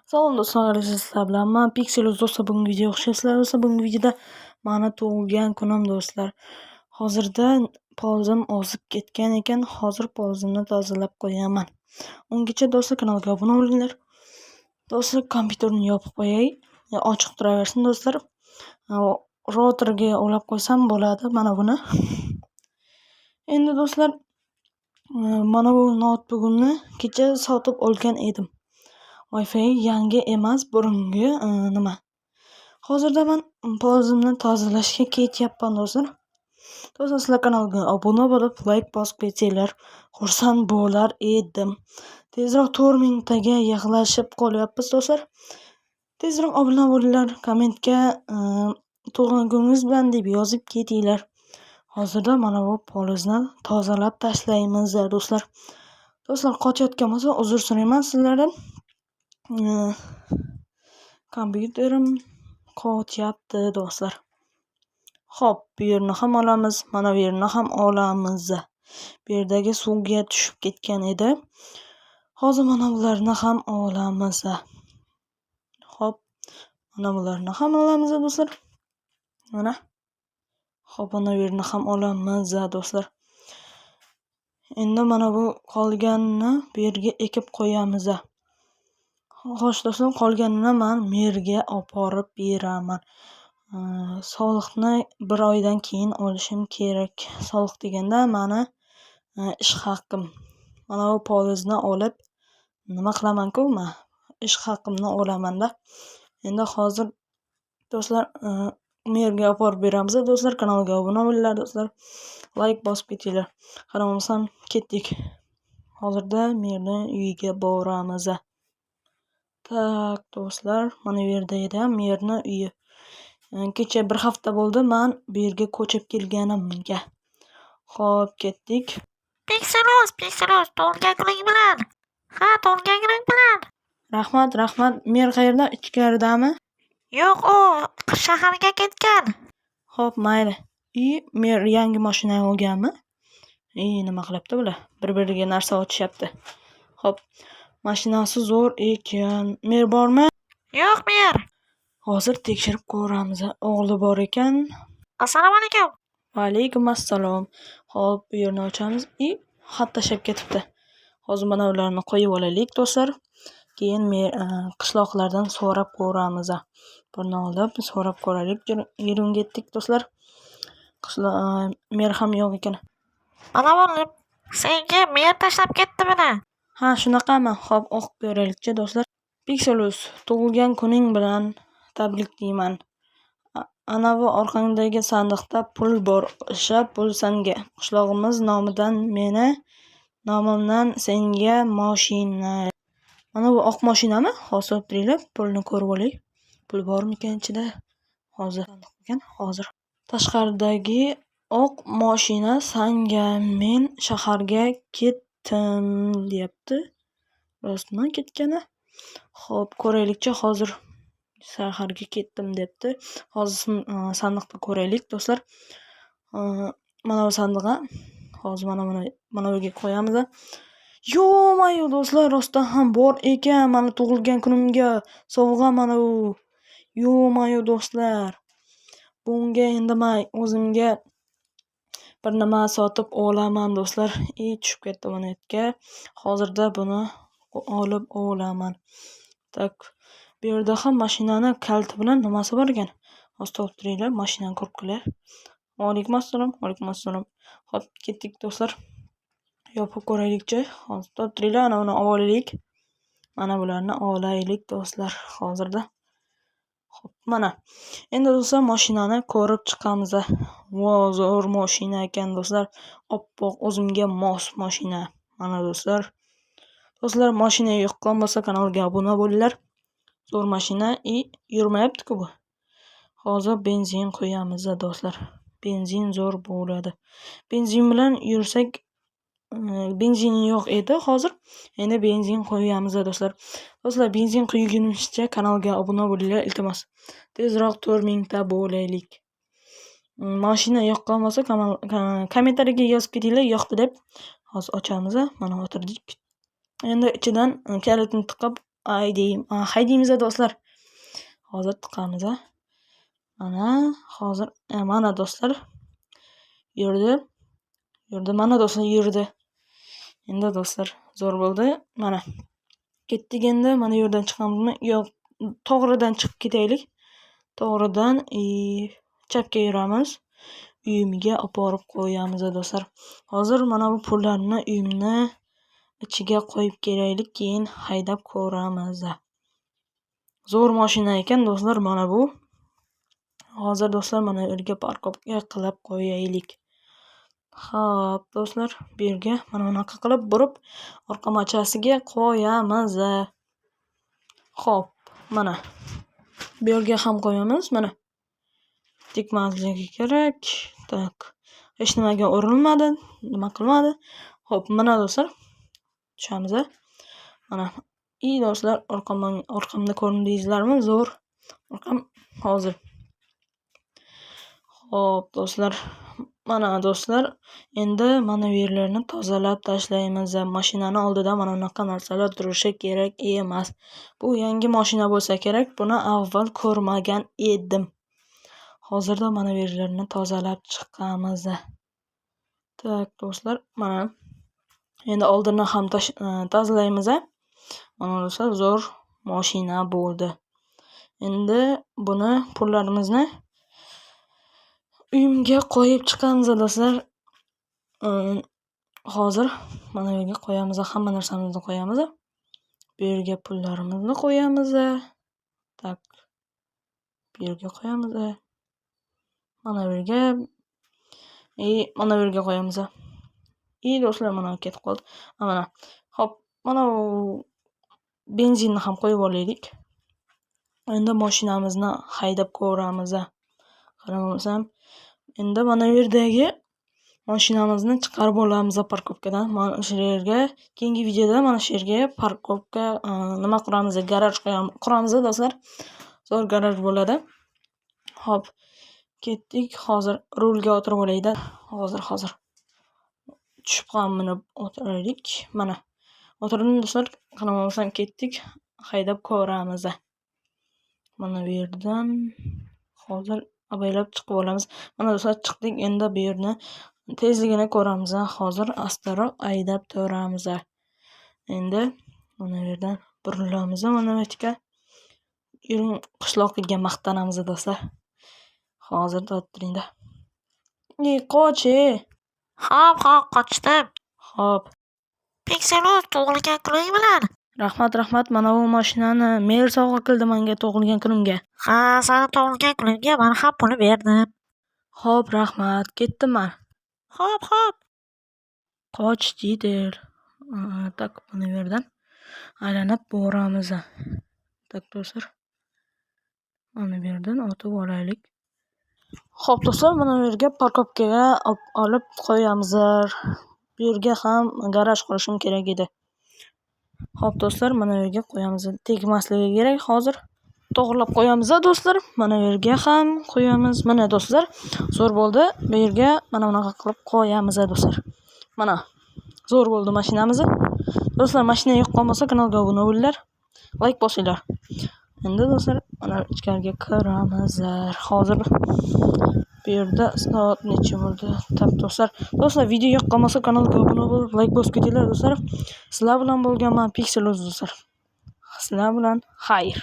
Salom do'stlar, sizlar bilan men Pixel do'stlar. Bugungi videoga xush kelibsizlar. Bugungi videoda meni tug'ilgan kunim do'stlar. Hozirda polizim ozib ketgan ekan. Hozir polizimni tozalab qo'yaman. Ungacha do'stlar kanalga obuna bo'linglar. Do'stlar kompyuterni yopib qo'yay. Ochiq turaversin do'stlar. Routerga ulab qo'ysam bo'ladi mana buni. Endi do'stlar mana bu notebookimni kecha sotib olgan edim. Wi-Fi yangi emas, burungi nima. Hozirda men polizimni tozalashga ketyapman do'stlar. Do'stlar, sizlar kanalga obuna bo'lib, like bosib ketsanglar, xursand bo'lar edim. Tezroq 4 minutaga yaqinlashib qolyapmiz do'stlar. Tezroq obuna bo'linglar, kommentga tug'ilgan kuningiz bilan deb yozib ketinglar. Hozirda mana bu polizni tozalab tashlaymiz do'stlar. Do'stlar, qochayotgan bo'lsa uzr so'rayman sizlardan. Kompyuterim qochyapti do'stlar. Xo'p, bu yerni ham olamiz, mana bu yerni ham olamiz. Bu yerdagi suvga tushib ketgan edi. Hozir mana bularni ham olamiz. Xo'p, mana bularni ham olamiz do'stlar. Mana. Xo'p, mana bu yerni ham olamiz do'stlar. Endi mana bu qolganini bu yerga ekib qo'yamiz. Xo'sh do'stlar, qolganini men merga olib borib beraman. Soliqni 1 oydan keyin olishim kerak. Soliq deganda meni ish haqim. Mana bu polizni olib nima qilaman-ku men? Ish haqimni olaman-da. Endi hozir do'stlar merga olib borib beramiz do'stlar. Kanalga obuna bo'linglar do'stlar. Like bosib ketinglar. Qara bo'lmasam ketdik. Hozirda merni uyiga boramiz. Tak do'stlar, mana bu yerda edi merni uyi. Kecha 1 hafta bo'ldi men bu yerga ko'chib kelganimga. Xo'p, ketdik. Pixelos, tug'ilgan kuning bilan. Ha, tug'ilgan kuning bilan. Rahmat. Mer qayerda? Ichkaridami? Yo'q, u shaharga ketgan. Xo'p, mayli. Mer yangi mashina olganmi? Nima qilibdi bular? Bir-biriga narsa ochishyapti. Xo'p, mashinasi zo'r ekan. Mer bormi? Yo'q, mer. Hozir tekshirib ko'ramiz. O'g'li bor ekan. Assalomu alaykum. Va alaykum assalom. Xo'p, bu yerni ochamiz. Xat tashlab ketibdi. Hozir mana ularni qo'yib olaylik do'stlar. Keyin qishloqlardan so'rab ko'ramiz. Buni olib so'rab ko'raylik. Yurib ketdik do'stlar. Mer ham yo'q ekan. Mana bu senga mer tashlab ketdi buni. Ha, shunaqami? Xo'p, o'qib ko'raylikchi do'stlar. Pixelus, tug'ilgan kuning bilan tabriklayman. Ana bu orqangdagi sandiqda pul bor. O'sha pul senga. Qishlog'imiz nomidan meni, nomimdan senga mashina. Mana bu oq mashinami? Hozir o'tiringlar, pulni ko'rib olaylik. Pul bormikan ichida? Hozir. Tashqaridagi oq mashina senga, men shaharga ketdim deyapti. Rostmi ketgani? Xo'p, ko'raylikchi hozir. Shaharga ketdim debdi. Hozir sandiqni ko'raylik do'stlar. Mana bu sandiqqa hozir mana bu yerga qo'yamiz. Yo-mayo do'stlar, rostdan ham bor ekan. Mana tug'ilgan kunimga sovg'a mana bu. Yo-mayo do'stlar. Bunga endi men o'zimga bir nima sotib olaman do'stlar. Tushib ketdi monetga. Hozirda buni olib olaman. Tak. Bu yerda ham mashinani kaliti bilan nimasi bor ekan? Hozir o'tiringlar, mashinani ko'rib kelar. Alaykum assalom. Xo'p, ketdik do'stlar. Yopib ko'raylikchi. Hozir o'tiringlar, ana buni olaylik. Mana bularni olaylik do'stlar hozirda. Xo'p, mana. Endi do'stlar mashinani ko'rib chiqamiz. Zo'r mashina ekan do'stlar. Oppoq, o'zimga mos mashina. Mana do'stlar. Do'stlar, mashina yoqqan bo'lsa kanalga obuna bo'linglar. Zo'r mashina yurmayapti-ku bu. Hozir benzin qo'yamiz do'stlar. Benzin zo'r bo'ladi. Benzin bilan yursak, benzin yo'q edi hozir. Endi benzin qo'yamiz do'stlar. Do'stlar, benzin quygunimizcha kanalga obuna bo'linglar iltimos. Tezroq 4 minutda bo'laylik. Mashina yoqqan bo'lsa kommentariyaga yozib ketinglar, yoqdi deb. Hozir ochamiz. Mana o'tirdik. Endi ichidan kalitini tiqib haydaymiz do'stlar. Hozir tiqamiz. Mana do'stlar. Yurdi. Mana do'stlar yurdi. Endi do'stlar zo'r bo'ldi. Mana ketdik endi. Mana bu yerdan chiqamizmi? Yo'q, to'g'ridan chiqib ketaylik. To'g'ridan chapga yuramiz. Uyimga olib borib qo'yamiz do'stlar. Hozir mana bu pullarni uyimni ichiga qo'yib kelaylik, keyin haydab ko'ramiz. Zo'r mashina ekan do'stlar mana bu. Hozir do'stlar mana bu yerga parkovka qilib qo'yaylik. Xo'p, do'stlar, bu yerga mana bunaqa qilib burib orqa machasiga qo'yamiz. Xo'p, mana bu yerga ham qo'yamiz. Mana tekmasligi kerak. Tak. Hech nimaga urilmadi, nima qilmadi. Xo'p, mana do'stlar tushamiz. Mana do'stlar orqamda ko'rindingizlarmi? Zo'r. Orqam hozir. Xo'p, do'stlar, mana do'stlar, endi mana bu yerlarni tozalab tashlaymiz. Mashinani oldida mana bunaqa narsalar turishi kerak emas. Bu yangi mashina bo'lsa kerak. Buni avval ko'rmagan edim. Hozirda mana bu yerlarni tozalab chiqamiz. Tak, do'stlar, mana endi oldini ham tozalaymiz. Mana do'stlar, zo'r mashina bo'ldi. Endi buni pullarimizni uyimga qo'yib chiqamiz do'stlar. Hozir mana bu yerga qo'yamiz, hamma narsamizni qo'yamiz. Bu yerga pullarimizni qo'yamiz. Tak. Bu yerga qo'yamiz. Mana bu yerga mana bu yerga qo'yamiz. Do'stlar, mana ketib qoldi. Mana. Xo'p, mana bu benzinni ham qo'yib olaylik. Endi mashinamizni haydab ko'ramiz. Qaramsam, endi mana bu yerdagi mashinamizni chiqarib olamiz parkovkadan. Mana shu yerga keyingi videoda mana shu yerga parkovka nima quramiz, garaj quramiz do'stlar. Zo'r garaj bo'ladi. Xo'p, ketdik. Hozir rulga o'tirib olaylik. Hozir tushib ham minib o'tiraylik. Mana o'tirdim do'stlar. Qaramsam ketdik. Haydab ko'ramiz. Mana bu yerdan hozir avaylab chiqib olamiz. Mana do'stlar chiqdik. Endi bu yerni tezligini ko'ramiz. Hozir astaroq haydab turamiz. Endi mana bu yerdan burilamiz. Mana bu yerga yuring, qishloqiga maqtanamiz do'stlar. Hozir o'tiringda. Qoch. Xo'p, qochdim. Xo'p. Pixelos tug'ilgan kuning bilan. Rahmat. Mana bu mashinani mer sovg'a qildi menga tug'ilgan kunimga. Ha, seni tug'ilgan kuningga men ham pulni berdim. Xo'p, rahmat. Ketdiman. Xo'p. Qoch deydir. Tak, mana bu yerdan aylanib boramiz. Tak, do'stlar. Mana bu yerdan o'tib olaylik. Xo'p, do'stlar, mana bu yerga parkovkaga olib qo'yamiz. Bu yerga ham garaj qurishim kerak edi. Xo'p, do'stlar, mana bu yerga qo'yamiz. Tegmasligi kerak. Hozir to'g'rilab qo'yamiz do'stlar. Mana bu yerga ham qo'yamiz. Mana do'stlar, zo'r bo'ldi. Bu yerga mana bunaqa qilib qo'yamiz do'stlar. Mana zo'r bo'ldi mashinamiz. Do'stlar, mashina yoqqan bo'lsa kanalga obuna bo'linglar, like bosinglar. Endi do'stlar, mana ichkariga kiramiz. Hozir bu yerda soat necha bo'ldi? Tak, do'stlar, video yoqqan bo'lsa kanalga obuna bo'lib, like bosib ketinglar do'stlar. Sizlar bilan bo'lganman Pixelos do'stlar. Sizlar bilan xayr.